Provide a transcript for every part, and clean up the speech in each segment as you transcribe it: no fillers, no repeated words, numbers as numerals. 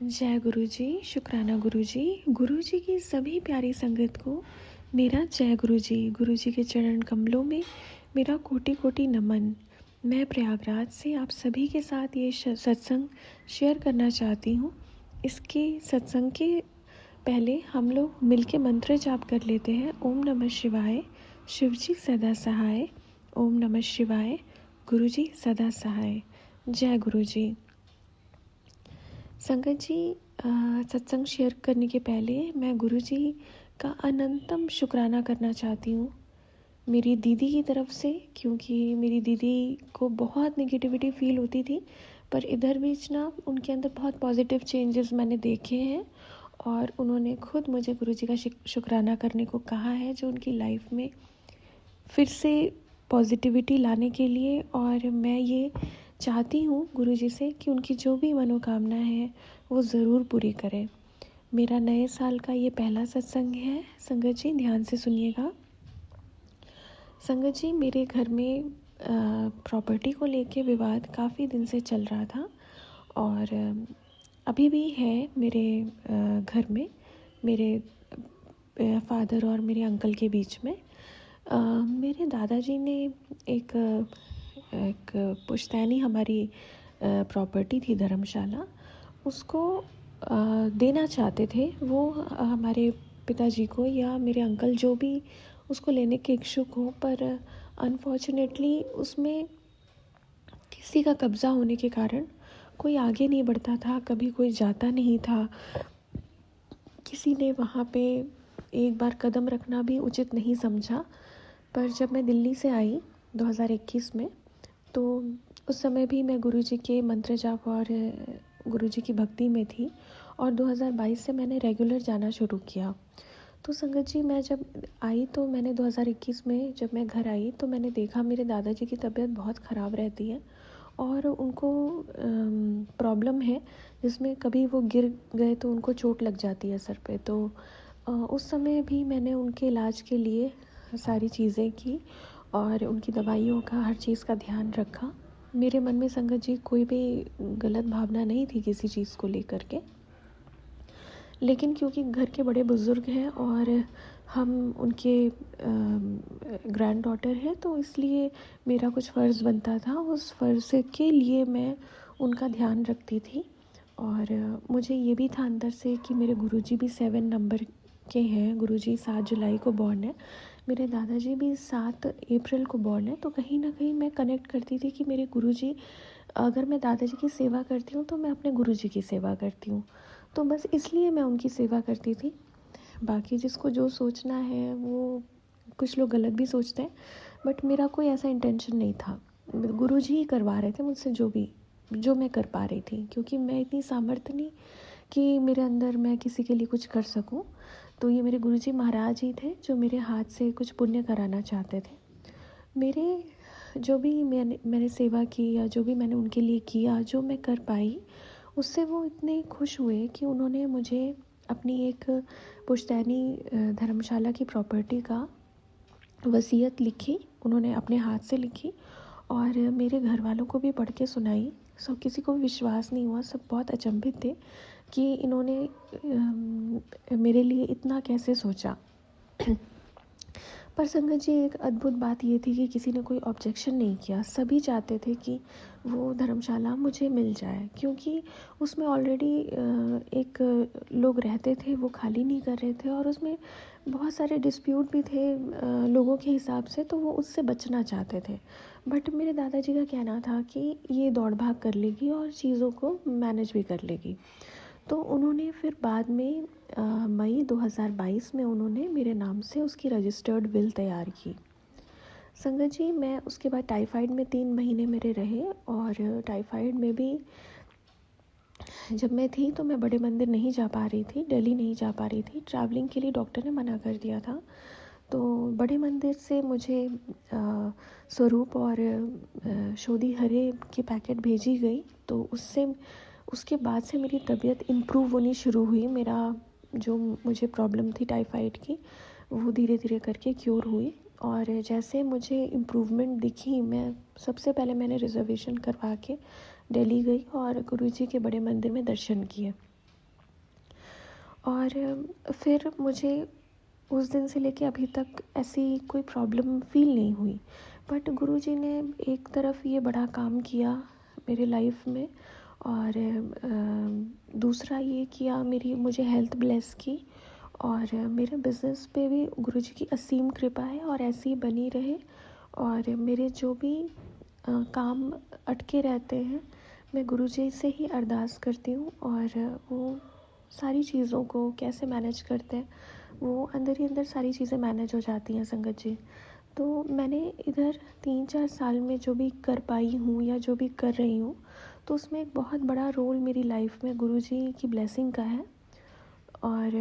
जय गुरु जी। शुक्राना गुरु जी। गुरु जी की सभी प्यारी संगत को मेरा जय गुरु जी। गुरु जी के चरण कमलों में मेरा कोटि कोटि नमन। मैं प्रयागराज से आप सभी के साथ ये सत्संग शेयर करना चाहती हूँ। इसके सत्संग के पहले हम लोग मिलके मंत्र जाप कर लेते हैं। ओम नमः शिवाय, शिव जी सदा सहाय। ओम नमः शिवाय, गुरु जी सदा सहाय। जय गुरु जी। संगत जी, सत्संग शेयर करने के पहले मैं गुरु जी का अनंतम शुक्राना करना चाहती हूँ मेरी दीदी की तरफ से, क्योंकि मेरी दीदी को बहुत नेगेटिविटी फील होती थी, पर इधर बीच ना उनके अंदर बहुत पॉजिटिव चेंजेस मैंने देखे हैं और उन्होंने खुद मुझे गुरु जी का शुक्राना करने को कहा है, जो उनकी लाइफ में फिर से पॉजिटिविटी लाने के लिए। और मैं ये चाहती हूँ गुरु जी से कि उनकी जो भी मनोकामना है वो ज़रूर पूरी करें। मेरा नए साल का ये पहला सत्संग है। संगत जी ध्यान से सुनिएगा। संगत जी, मेरे घर में प्रॉपर्टी को लेके विवाद काफ़ी दिन से चल रहा था और अभी भी है मेरे घर में, मेरे फादर और मेरे अंकल के बीच में। मेरे दादाजी ने एक पुश्तैनी हमारी प्रॉपर्टी थी धर्मशाला, उसको देना चाहते थे वो हमारे पिताजी को या मेरे अंकल, जो भी उसको लेने के इच्छुक हो, पर अनफॉर्चुनेटली उसमें किसी का कब्ज़ा होने के कारण कोई आगे नहीं बढ़ता था, कभी कोई जाता नहीं था। किसी ने वहाँ पे एक बार कदम रखना भी उचित नहीं समझा। पर जब मैं दिल्ली से आई 2021 में, तो उस समय भी मैं गुरुजी के मंत्र जाप और गुरुजी की भक्ति में थी और 2022 से मैंने रेगुलर जाना शुरू किया। तो संगत जी, मैं जब आई तो मैंने 2021 में जब मैं घर आई तो मैंने देखा मेरे दादाजी की तबीयत बहुत ख़राब रहती है और उनको प्रॉब्लम है जिसमें कभी वो गिर गए तो उनको चोट लग जाती है सर पे। तो उस समय भी मैंने उनके इलाज के लिए सारी चीज़ें की और उनकी दवाइयों का हर चीज़ का ध्यान रखा। मेरे मन में संगत जी कोई भी गलत भावना नहीं थी किसी चीज़ को लेकर के, लेकिन क्योंकि घर के बड़े बुज़ुर्ग हैं और हम उनके ग्रैंड डॉटर हैं, तो इसलिए मेरा कुछ फ़र्ज़ बनता था। उस फ़र्ज़ के लिए मैं उनका ध्यान रखती थी और मुझे ये भी था अंदर से कि मेरे गुरुजी भी 7 नंबर के हैं। गुरुजी 7 जुलाई को बॉर्न है, मेरे दादाजी भी 7 अप्रैल को बॉर्न है। तो कहीं ना कहीं मैं कनेक्ट करती थी कि मेरे गुरुजी, अगर मैं दादाजी की सेवा करती हूँ तो मैं अपने गुरुजी की सेवा करती हूँ। तो बस इसलिए मैं उनकी सेवा करती थी। बाकी जिसको जो सोचना है, वो कुछ लोग गलत भी सोचते हैं, बट मेरा कोई ऐसा इंटेंशन नहीं था। गुरुजी ही करवा रहे थे मुझसे जो मैं कर पा रही थी, क्योंकि मैं इतनी सामर्थ्य नहीं कि मेरे अंदर मैं किसी के लिए कुछ कर सकूं। तो ये मेरे गुरुजी महाराज ही थे जो मेरे हाथ से कुछ पुण्य कराना चाहते थे। मेरे जो भी मैंने सेवा की या जो भी मैंने उनके लिए किया, जो मैं कर पाई, उससे वो इतने खुश हुए कि उन्होंने मुझे अपनी एक पुश्तैनी धर्मशाला की प्रॉपर्टी का वसीयत लिखी। उन्होंने अपने हाथ से लिखी और मेरे घर वालों को भी पढ़ के सुनाई। सब किसी को विश्वास नहीं हुआ, सब बहुत अचंभित थे कि इन्होंने मेरे लिए इतना कैसे सोचा। पर संगत जी, एक अद्भुत बात ये थी कि किसी ने कोई ऑब्जेक्शन नहीं किया। सभी चाहते थे कि वो धर्मशाला मुझे मिल जाए, क्योंकि उसमें ऑलरेडी एक लोग रहते थे, वो खाली नहीं कर रहे थे और उसमें बहुत सारे डिस्प्यूट भी थे लोगों के हिसाब से, तो वो उससे बचना चाहते थे। बट मेरे दादाजी का कहना था कि ये दौड़ भाग कर लेगी और चीज़ों को मैनेज भी कर लेगी। तो उन्होंने फिर बाद में मई 2022 में उन्होंने मेरे नाम से उसकी रजिस्टर्ड विल तैयार की। संगत जी, मैं उसके बाद टाइफाइड में 3 महीने मेरे रहे और टाइफाइड में भी जब मैं थी तो मैं बड़े मंदिर नहीं जा पा रही थी, दिल्ली नहीं जा पा रही थी। ट्रैवलिंग के लिए डॉक्टर ने मना कर दिया था। तो बड़े मंदिर से मुझे स्वरूप और शोधी हरे की पैकेट भेजी गई। तो उसके बाद से मेरी तबीयत इम्प्रूव होनी शुरू हुई। मेरा जो मुझे प्रॉब्लम थी टाइफाइड की, वो धीरे धीरे करके क्योर हुई और जैसे मुझे इम्प्रूवमेंट दिखी, मैं सबसे पहले मैंने रिज़र्वेशन करवा के दिल्ली गई और गुरुजी के बड़े मंदिर में दर्शन किए। और फिर मुझे उस दिन से लेके अभी तक ऐसी कोई प्रॉब्लम फ़ील नहीं हुई। बट गुरुजी ने एक तरफ ये बड़ा काम किया मेरे लाइफ में, और दूसरा ये किया, मुझे हेल्थ ब्लेस की, और मेरे बिज़नेस पे भी गुरुजी की असीम कृपा है और ऐसी ही बनी रहे। और मेरे जो भी काम अटके रहते हैं, मैं गुरुजी से ही अरदास करती हूँ, और वो सारी चीज़ों को कैसे मैनेज करते हैं, वो अंदर ही अंदर सारी चीज़ें मैनेज हो जाती हैं संगत जी। तो मैंने इधर 3-4 साल में जो भी कर पाई हूँ या जो भी कर रही हूँ, तो उसमें एक बहुत बड़ा रोल मेरी लाइफ में गुरुजी की ब्लेसिंग का है। और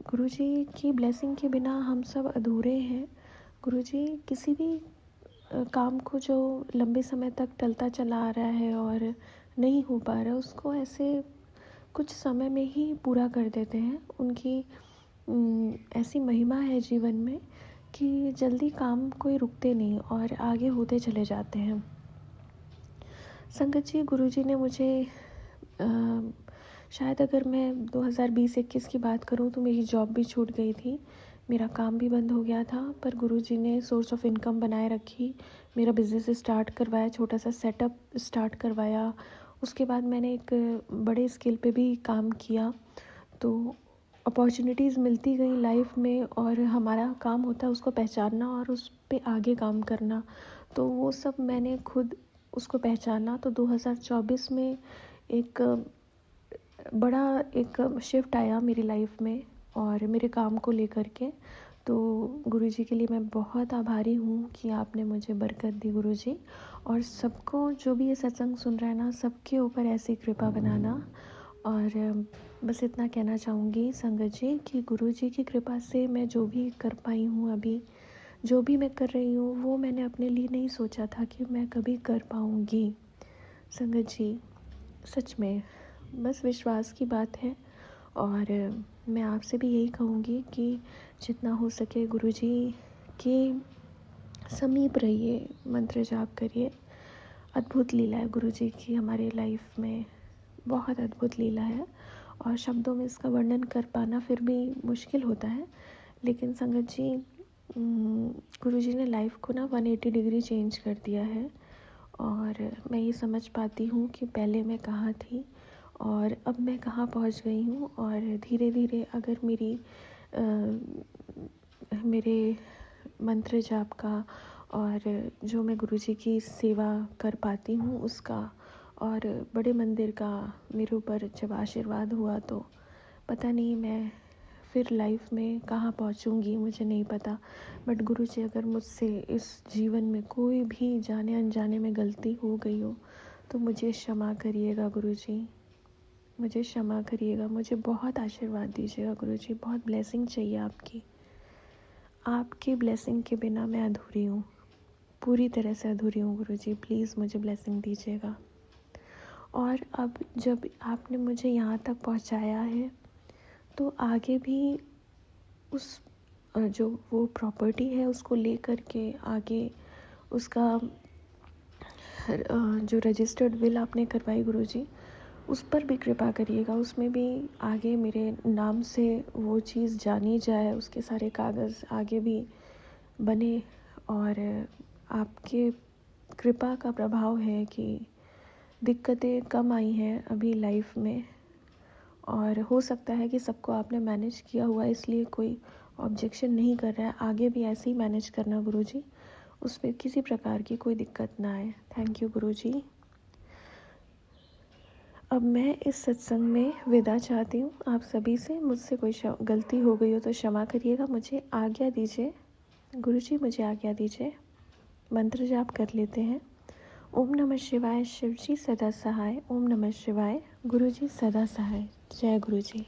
गुरुजी की ब्लेसिंग के बिना हम सब अधूरे हैं। गुरुजी किसी भी काम को जो लंबे समय तक टलता चला आ रहा है और नहीं हो पा रहा, उसको ऐसे कुछ समय में ही पूरा कर देते हैं। उनकी ऐसी महिमा है जीवन में कि जल्दी काम कोई रुकते नहीं और आगे होते चले जाते हैं। संगत जी, गुरुजी ने मुझे शायद अगर मैं 2020-21 की बात करूं तो मेरी जॉब भी छूट गई थी, मेरा काम भी बंद हो गया था, पर गुरुजी ने सोर्स ऑफ इनकम बनाए रखी, मेरा बिज़नेस स्टार्ट करवाया, छोटा सा सेटअप स्टार्ट करवाया। उसके बाद मैंने एक बड़े स्केल पे भी काम किया, तो अपॉर्चुनिटीज़ मिलती गई लाइफ में, और हमारा काम होता है उसको पहचानना और उस पे आगे काम करना। तो वो सब मैंने खुद उसको पहचाना। तो 2024 में एक बड़ा एक शिफ्ट आया मेरी लाइफ में और मेरे काम को लेकर के। तो गुरुजी के लिए मैं बहुत आभारी हूँ कि आपने मुझे बरकत दी गुरुजी। और सबको जो भी ये सत्संग सुन रहा है ना, सबके ऊपर ऐसी कृपा बनाना। और बस इतना कहना चाहूँगी संगत जी कि गुरुजी की कृपा से मैं जो भी कर पाई हूँ अभी, जो भी मैं कर रही हूँ, वो मैंने अपने लिए नहीं सोचा था कि मैं कभी कर पाऊँगी। संगत जी, सच में बस विश्वास की बात है। और मैं आपसे भी यही कहूँगी कि जितना हो सके गुरुजी के समीप रहिए, मंत्र जाप करिए। अद्भुत लीला है गुरुजी की हमारे लाइफ में, बहुत अद्भुत लीला है, और शब्दों में इसका वर्णन कर पाना फिर भी मुश्किल होता है। लेकिन संगत जी, गुरुजी ने लाइफ को ना 180 डिग्री चेंज कर दिया है। और मैं ये समझ पाती हूँ कि पहले मैं कहाँ थी और अब मैं कहाँ पहुँच गई हूँ। और धीरे धीरे अगर मेरे मंत्र जाप का और जो मैं गुरुजी की सेवा कर पाती हूँ उसका, और बड़े मंदिर का मेरे ऊपर जब आशीर्वाद हुआ, तो पता नहीं मैं फिर लाइफ में कहाँ पहुँचूँगी, मुझे नहीं पता। बट गुरुजी, अगर मुझसे इस जीवन में कोई भी जाने अनजाने में गलती हो गई हो तो मुझे क्षमा करिएगा गुरुजी, मुझे क्षमा करिएगा। मुझे बहुत आशीर्वाद दीजिएगा गुरुजी, बहुत ब्लेसिंग चाहिए आपकी। आपकी ब्लेसिंग के बिना मैं अधूरी हूँ, पूरी तरह से अधूरी हूँ गुरुजी, प्लीज़ मुझे ब्लेसिंग दीजिएगा। और अब जब आपने मुझे यहाँ तक पहुँचाया है, तो आगे भी उस जो वो प्रॉपर्टी है उसको लेकर के आगे उसका जो रजिस्टर्ड विल आपने करवाई गुरुजी, उस पर भी कृपा करिएगा, उसमें भी आगे मेरे नाम से वो चीज़ जानी जाए, उसके सारे कागज़ आगे भी बने। और आपके कृपा का प्रभाव है कि दिक्कतें कम आई हैं अभी लाइफ में, और हो सकता है कि सबको आपने मैनेज किया हुआ इसलिए कोई ऑब्जेक्शन नहीं कर रहा है। आगे भी ऐसे ही मैनेज करना गुरुजी, उसमें किसी प्रकार की कोई दिक्कत ना आए। थैंक यू गुरुजी। अब मैं इस सत्संग में विदा चाहती हूँ आप सभी से। मुझसे कोई गलती हो गई हो तो क्षमा करिएगा, मुझे आज्ञा दीजिए गुरुजी, मुझे आज्ञा दीजिए। मंत्र जाप कर लेते हैं। ओम नमः शिवाय, शिवजी सदा सहाय। ओम नमः शिवाय, गुरुजी सदा सहाय। जय गुरुजी।